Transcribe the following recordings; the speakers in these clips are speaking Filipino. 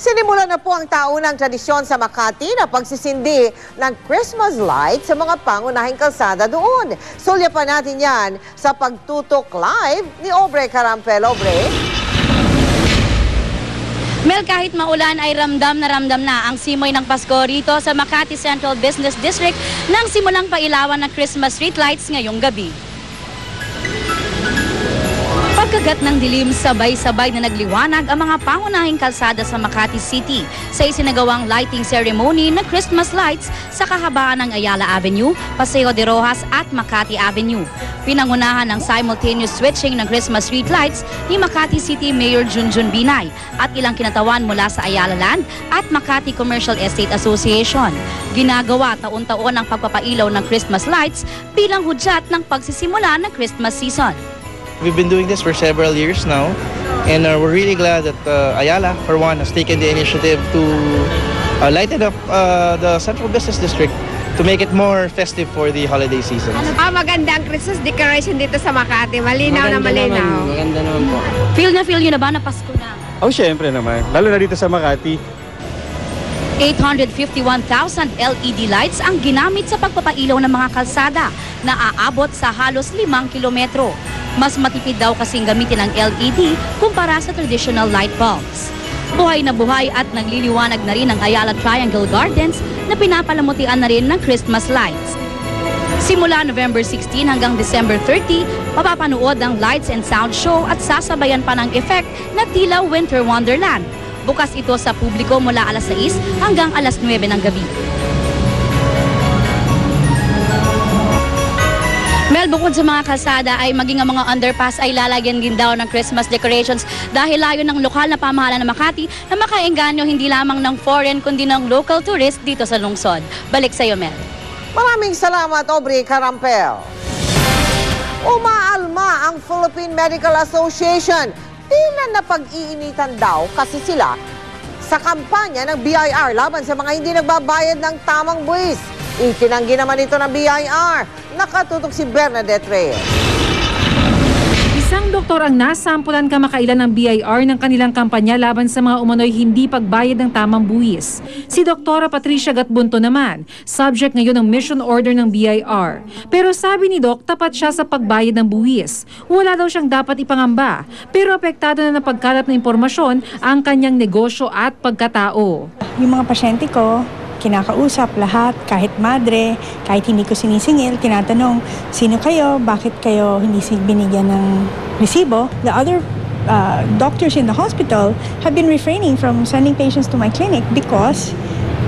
Sinimula na po ang taunang tradisyon sa Makati na pagsisindi ng Christmas light sa mga pangunahing kalsada doon. Sulyapan natin yan sa pagtutok live ni Obre Carampel. Obre? Mel, kahit maulan ay ramdam na ang simoy ng Pasko rito sa Makati Central Business District nang simulang pailawan ng Christmas street lights ngayong gabi. Pagkagat ng dilim, sabay-sabay na nagliwanag ang mga pangunahing kalsada sa Makati City sa isinagawang lighting ceremony ng Christmas lights sa kahabaan ng Ayala Avenue, Paseo de Rojas at Makati Avenue. Pinangunahan ng simultaneous switching ng Christmas street lights ni Makati City Mayor Junjun Binay at ilang kinatawan mula sa Ayala Land at Makati Commercial Estate Association. Ginagawa taon-taon ang pagpapailaw ng Christmas lights bilang hudyat ng pagsisimula ng Christmas season. We've been doing this for several years now, and we're really glad that Ayala, for one, has taken the initiative to lighten up the Central Business District to make it more festive for the holiday season. Maganda ang Christmas decoration dito sa Makati. Malinaw na malinaw. Maganda naman po. Feel nyo na ba na Pasko na? Oh, syempre naman. Lalo na dito sa Makati. 851,000 LED lights ang ginamit sa pagpapailaw ng mga kalsada na aabot sa halos 5 kilometro. Mas matipid daw kasing gamitin ang LED kumpara sa traditional light bulbs. Buhay na buhay at nagliliwanag na rin ang Ayala Triangle Gardens na pinapalamutian na rin ng Christmas lights. Simula November 16 hanggang December 30, mapapanood ang lights and sound show at sasabayan pa ng effect na tila Winter Wonderland. Bukas ito sa publiko mula alas 6 hanggang alas 9 ng gabi. Mel, bukod sa mga kalsada ay maging ang mga underpass ay lalagyan din daw ng Christmas decorations dahil layo ng lokal na pamahalaan ng Makati na makaengganyo hindi lamang ng foreign kundi ng local tourist dito sa lungsod. Balik sa iyo, Mel. Maraming salamat, Obre Carampel. Umaalma ang Philippine Medical Association. Tila na pag-iinitan daw kasi sila sa kampanya ng BIR laban sa mga hindi nagbabayad ng tamang buwis. Itinanggi naman ito ng BIR. Nakatutok si Bernadette Reyes. Isang doktor ang nasampulan kamakailan ng BIR ng kanilang kampanya laban sa mga umano'y hindi pagbayad ng tamang buwis. Si Dr. Patricia Gatbunto naman, subject ngayon ng mission order ng BIR. Pero sabi ni Doc, tapat siya sa pagbayad ng buwis. Wala daw siyang dapat ipangamba, pero apektado na ng pagkalap ng impormasyon ang kanyang negosyo at pagkatao. Yung mga pasyente ko, kinakausap lahat, kahit madre, kahit hindi ko sinisingil, tinatanong, sino kayo, bakit kayo hindi binigyan ng resibo? The other doctors in the hospital have been refraining from sending patients to my clinic because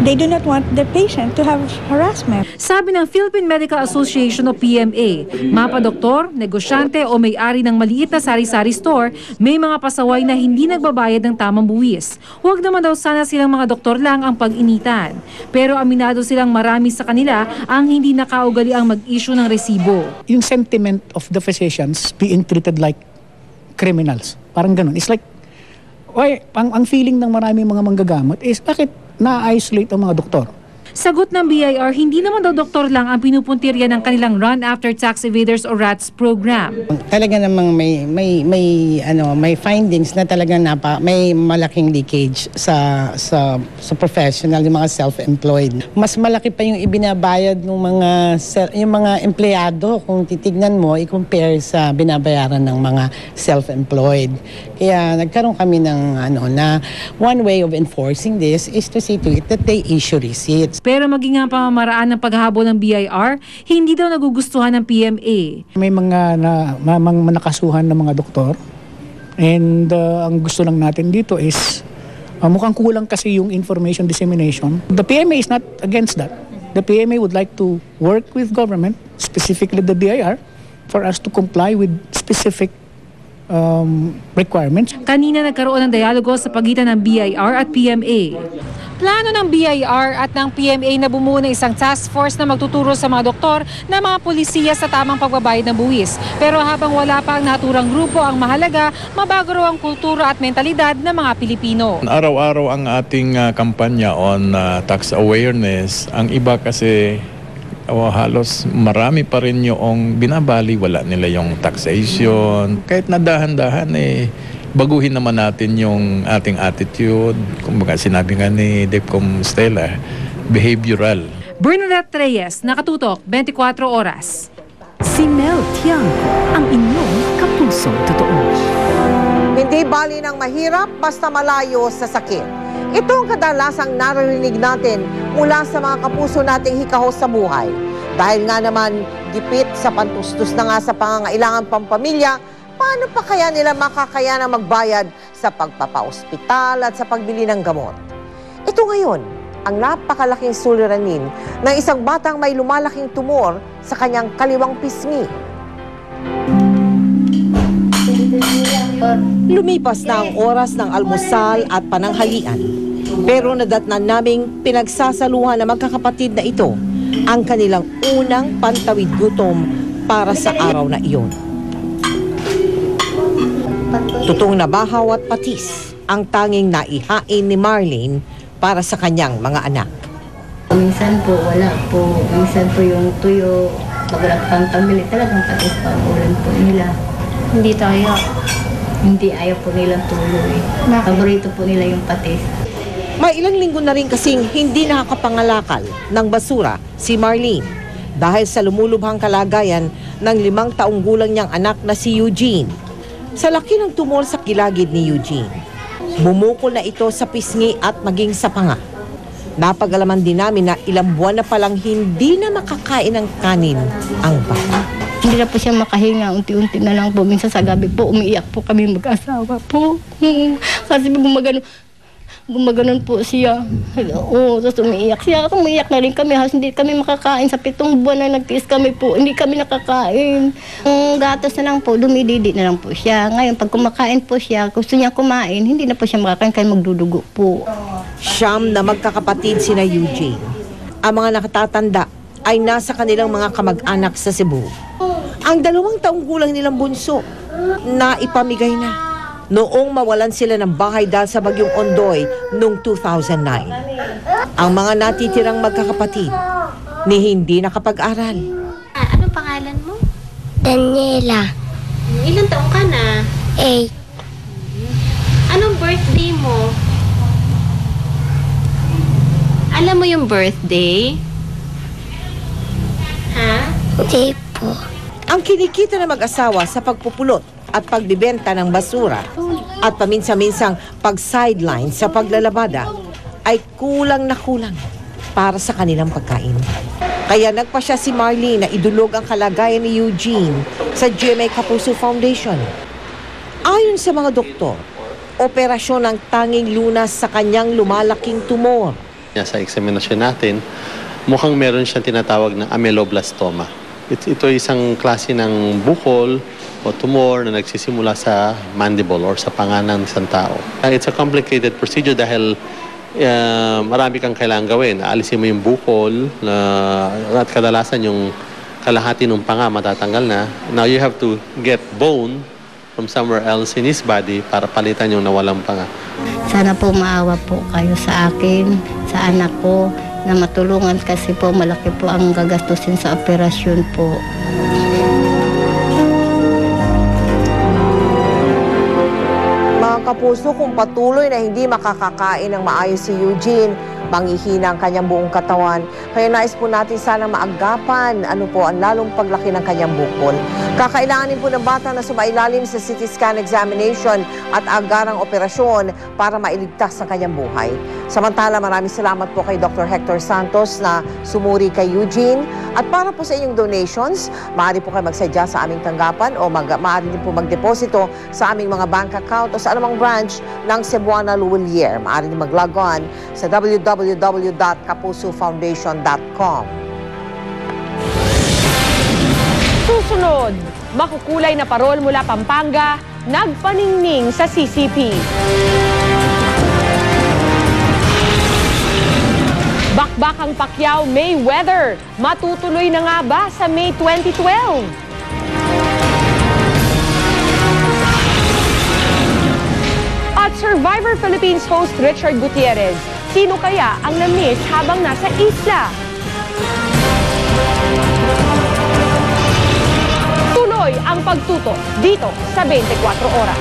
they do not want the patient to have harassment. Sabi ng Philippine Medical Association o PMA, mapadoktor, negosyante o may-ari ng maliit na sari-sari store, may mga pasaway na hindi nagbabayad ng tamang buwis. Huwag naman daw sana silang mga doktor lang ang pag-initan. Pero aminado silang marami sa kanila ang hindi nakaugali ang mag-issue ng resibo. Yung sentiment of the physicians being treated like criminals. Parang ganun. It's like, ang feeling ng maraming mga manggagamot is bakit na-isolate ang mga doktor? Sagot ng BIR, hindi naman daw doktor lang ang pinupuntirya ng kanilang Run After Tax Evaders o RATS program. Talaga namang may findings na talaga may malaking leakage sa professional, yung mga self-employed. Mas malaki pa yung ibinabayad ng yung mga empleyado kung titignan mo, i-compare sa binabayaran ng mga self-employed. Kaya nagkaroon kami ng na one way of enforcing this is to see to it that they issue receipts. Pero maging ang pamamaraan ng paghahabol ng BIR, hindi daw nagugustuhan ng PMA. May mga nakasuhan ng mga doktor, and ang gusto lang natin dito is mukhang kulang kasi yung information dissemination. The PMA is not against that. The PMA would like to work with government, specifically the BIR, for us to comply with specific requirements. Kanina nagkaroon ng dialogo sa pagitan ng BIR at PMA. Plano ng BIR at ng PMA na bumuo ng isang task force na magtuturo sa mga doktor na mga pulisiya sa tamang pagbabayad ng buwis. Pero habang wala pa ang naturang grupo, ang mahalaga, mabago raw ang kultura at mentalidad ng mga Pilipino. Araw-araw ang ating kampanya on tax awareness. Ang iba kasi halos marami pa rin yung binabali, wala nila yung taxation. Kahit na dahan-dahan baguhin naman natin yung ating attitude. Kumbaga sinabi nga ni Depcom Stella, behavioral. Bernadette Reyes, Nakatutok, 24 Oras. Si Mel Tiangco, ang inyong kapusong totoo. Hindi bali ng mahirap basta malayo sa sakit. Ito ang kadalasang naririnig natin mula sa mga kapuso nating hikahos sa buhay. Dahil nga naman gipit sa pantustos na nga sa pangangailangan pampamilya, paano pa kaya nila makakaya na magbayad sa pagpapaospital at sa pagbili ng gamot? Ito ngayon, ang napakalaking suliranin ng isang batang may lumalaking tumor sa kanyang kaliwang pisngi. Lumipas na ang oras ng almusal at pananghalian. Pero nadatnan naming pinagsasaluhan ng magkakapatid na ito ang kanilang unang pantawid gutom para sa araw na iyon. Tutong nabahaw at patis ang tanging naihain ni Marlene para sa kanyang mga anak. Minsan po wala po, minsan po yung tuyo, pag pantambili talagang patis pa ang ulam po nila. Hindi tayo. Hindi ayaw po nilang tuloy. Paborito po nila yung patis. May ilang linggo na rin kasing hindi nakakapangalakal ng basura si Marlene dahil sa lumulubhang kalagayan ng 5 taong gulang niyang anak na si Eugene. Sa laki ng tumor sa kilagid ni Eugene, bumukol na ito sa pisngi at maging sa panga. Napag-alaman din namin na ilang buwan na palang hindi na makakain ng kanin ang bata. Hindi na po siya makahinga, unti-unti na lang po. Minsan sa gabi po, umiiyak po kami mag-asawa po. Kasi gumaganon po siya. Oo, tapos umiiyak siya. Umiiyak na rin kami. Hindi kami makakain. Sa 7 buwan na nagtiis kami po, hindi kami nakakain. Ang gatos na lang po, dumididi na lang po siya. Ngayon, pag kumakain po siya, gusto niya kumain, hindi na po siya makakain, kaya magdudugo po. Siyam na magkakapatid sina Eugene. Ang mga nakatatanda ay nasa kanilang mga kamag-anak sa Cebu. Ang 2 taong gulang nilang bunso na ipamigay na noong mawalan sila ng bahay dahil sa bagyong Ondoy noong 2009. Ang mga natitirang magkakapatid ni hindi nakapag-aral. Anong pangalan mo? Daniela. Ilang taong ka na? 8. Anong birthday mo? Alam mo yung birthday? Ha? Hindi po. Ang kinikita ng mag-asawa sa pagpupulot at pagbibenta ng basura at paminsan-minsang pag-sideline sa paglalabada ay kulang na kulang para sa kanilang pagkain. Kaya nagpasya si Marlene na idulog ang kalagayan ni Eugene sa GMA Kapuso Foundation. Ayon sa mga doktor, operasyon ang tanging lunas sa kanyang lumalaking tumor. Sa eksaminasyon natin, mukhang meron siyang tinatawag na ameloblastoma. Ito ay isang klase ng bukol o tumor na nagsisimula sa mandible or sa panga ng isang tao. It's a complicated procedure dahil marami kang kailangan gawin. Aalisin mo yung bukol at kadalasan yung kalahati ng panga matatanggal na. Now you have to get bone from somewhere else in his body para palitan yung nawalang panga. Sana po maawa po kayo sa akin, sa anak ko, na matulungan kasi po malaki po ang gagastusin sa operasyon po. Mga kapuso, kung patuloy na hindi makakakain ng maayos si Eugene, manghihina ang kanyang buong katawan. Kaya nais po natin sana maagapan ang lalong paglaki ng kanyang bukol. Kakailanganin po ng bata na sumailalim sa CT scan examination at agarang operasyon para mailigtas ang kanyang buhay. Samantala, maraming salamat po kay Dr. Hector Santos na sumuri kay Eugene. At para po sa inyong donations, maaari po kayo magsadya sa aming tanggapan o maaari din po magdeposito sa aming mga bank account o sa anumang branch ng Cebuana Luwilier. Maaari din mag-log on sa www.kapusofoundation.com. Susunod, makukulay na parol mula Pampanga, nagpaningning sa CCP. Bakbakang Pacquiao Mayweather, matutuloy na nga ba sa May 2012? At Survivor Philippines host Richard Gutierrez, sino kaya ang na-miss habang nasa isla? Tuloy ang pagtuto dito sa 24 Oras.